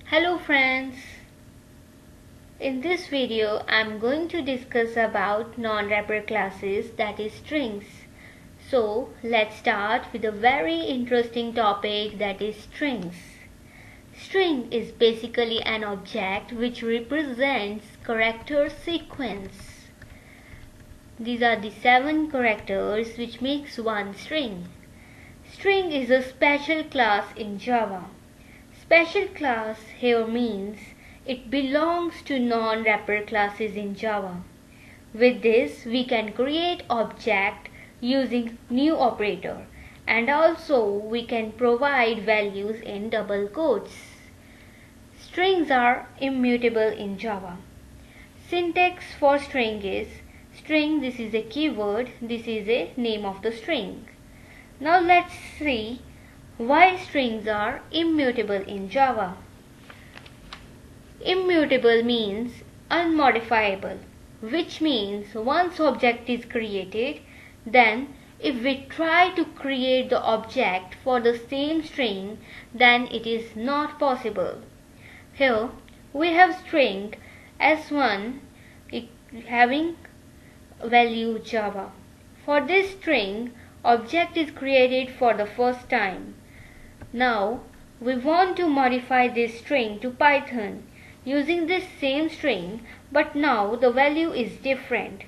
Hello friends, in this video I'm going to discuss about non-wrapper classes, that is strings. So let's start with a very interesting topic, that is strings. String is basically an object which represents character sequence. These are the 7 characters which makes one string. String is a special class in Java. Special class here means it belongs to non-wrapper classes in Java. With this we can create object using new operator, and also we can provide values in double quotes. Strings are immutable in Java. Syntax for string is string, this is a keyword, this is a name of the string. Now let's see why strings are immutable in Java. Immutable means unmodifiable, which means once object is created, then if we try to create the object for the same string, then it is not possible. Here we have string s1 having value Java. For this string, object is created for the first time. Now we want to modify this string to Python using this same string, but now the value is different.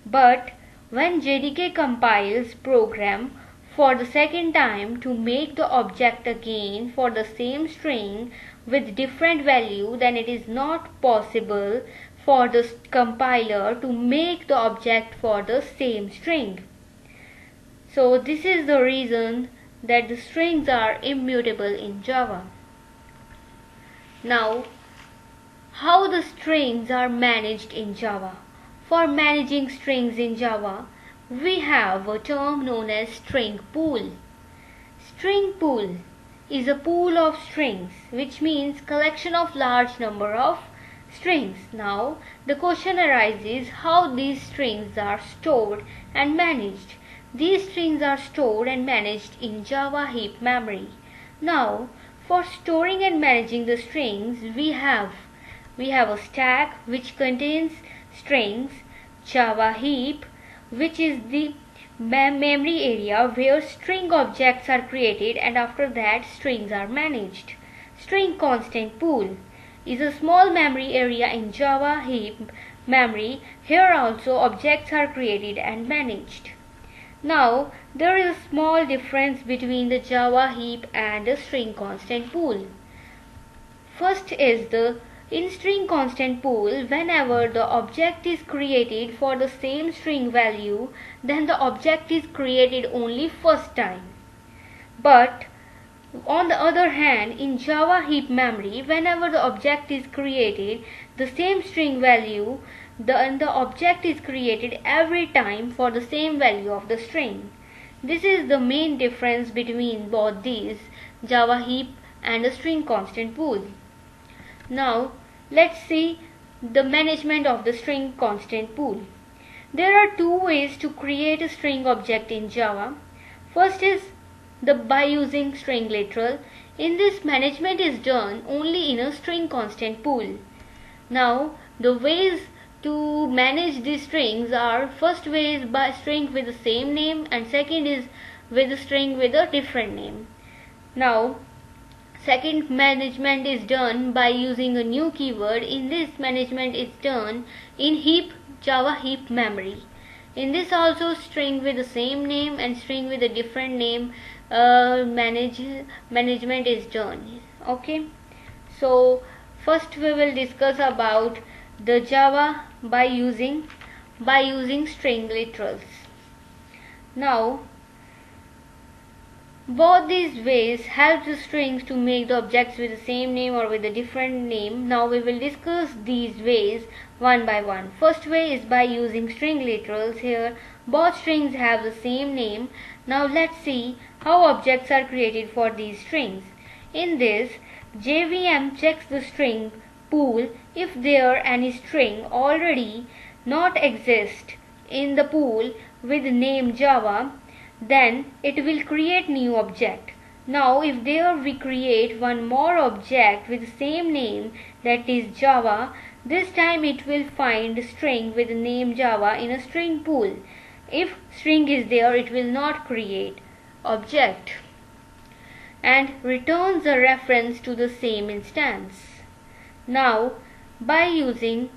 But when JDK compiles program for the second time to make the object again for the same string with different value, then it is not possible for the compiler to make the object for the same string. So this is the reason that the strings are immutable in Java. Now, how the strings are managed in Java? For managing strings in Java, we have a term known as string pool. String pool is a pool of strings, which means collection of large number of strings. Now, the question arises how these strings are stored and managed. These strings are stored and managed in Java heap memory. Now, for storing and managing the strings, we have a stack which contains strings, Java heap, which is the memory area where string objects are created, and after that strings are managed. String constant pool is a small memory area in Java heap memory. Here also objects are created and managed. Now, there is a small difference between the Java heap and the string constant pool. First is in string constant pool, whenever the object is created for the same string value, then the object is created only first time. But on the other hand, in Java heap memory, whenever the object is created the same string value, the object is created every time for the same value of the string. This is the main difference between both these, Java heap and the string constant pool. Now let's see the management of the string constant pool. There are two ways to create a string object in Java. First is by using string literal. In this, management is done only in a string constant pool. Now the ways to manage these strings are, first way is by string with the same name, and second is with a string with a different name. Now second management is done by using a new keyword. In this, management is done in Java heap memory. In this also, string with the same name and string with a different name management is done. Okay, so first we will discuss about the Java by using string literals. Now both these ways help the strings to make the objects with the same name or with a different name. Now we will discuss these ways one by one. First way is by using string literals. Here both strings have the same name. Now let's see how objects are created for these strings. In this, JVM checks the string pool. If there any string already not exist in the pool with name Java, then it will create new object. Now if there we create one more object with the same name, that is Java, this time it will find string with the name Java in a string pool. If string is there, it will not create object and returns a reference to the same instance. Now by using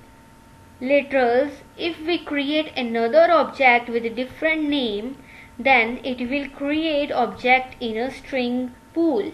literals, if we create another object with a different name, then it will create object in a string pool.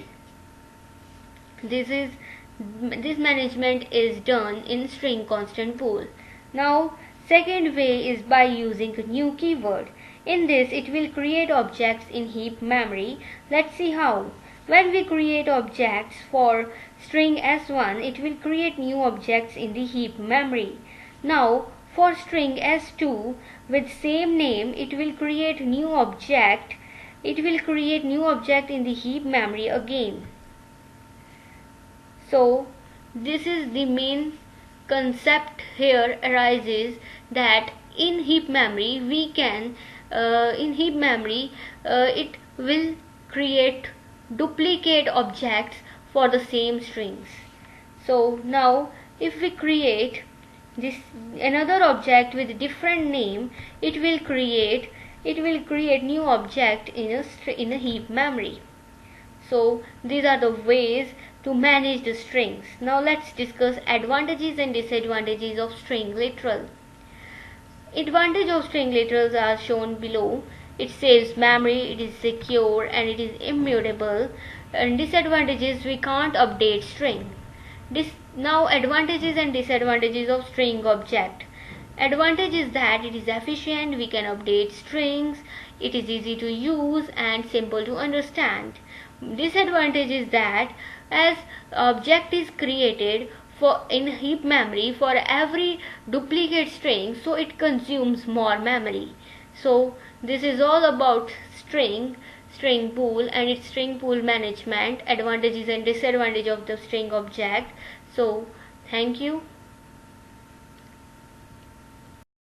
This management is done in string constant pool. Now second way is by using a new keyword. In this it will create objects in heap memory. Let's see how. When we create objects for string s1, it will create new objects in the heap memory. Now for string s2 with same name, it will create new object. It will create new object in the heap memory again. So this is the main concept here arises, that in heap memory we can it will create duplicate objects for the same strings. So now if we create this another object with different name, it will create new object in a heap memory. So these are the ways to manage the strings. Now let's discuss advantages and disadvantages of string literal. Advantage of string literals are shown below. It saves memory, it is secure, and it is immutable. And disadvantages, we can't update string. Now advantages and disadvantages of string object. Advantage is that it is efficient, we can update strings, it is easy to use and simple to understand. Disadvantage is that as object is created in heap memory for every duplicate string, so it consumes more memory. So this is all about string pool and its string pool management, advantages and disadvantages of the string object. So thank you.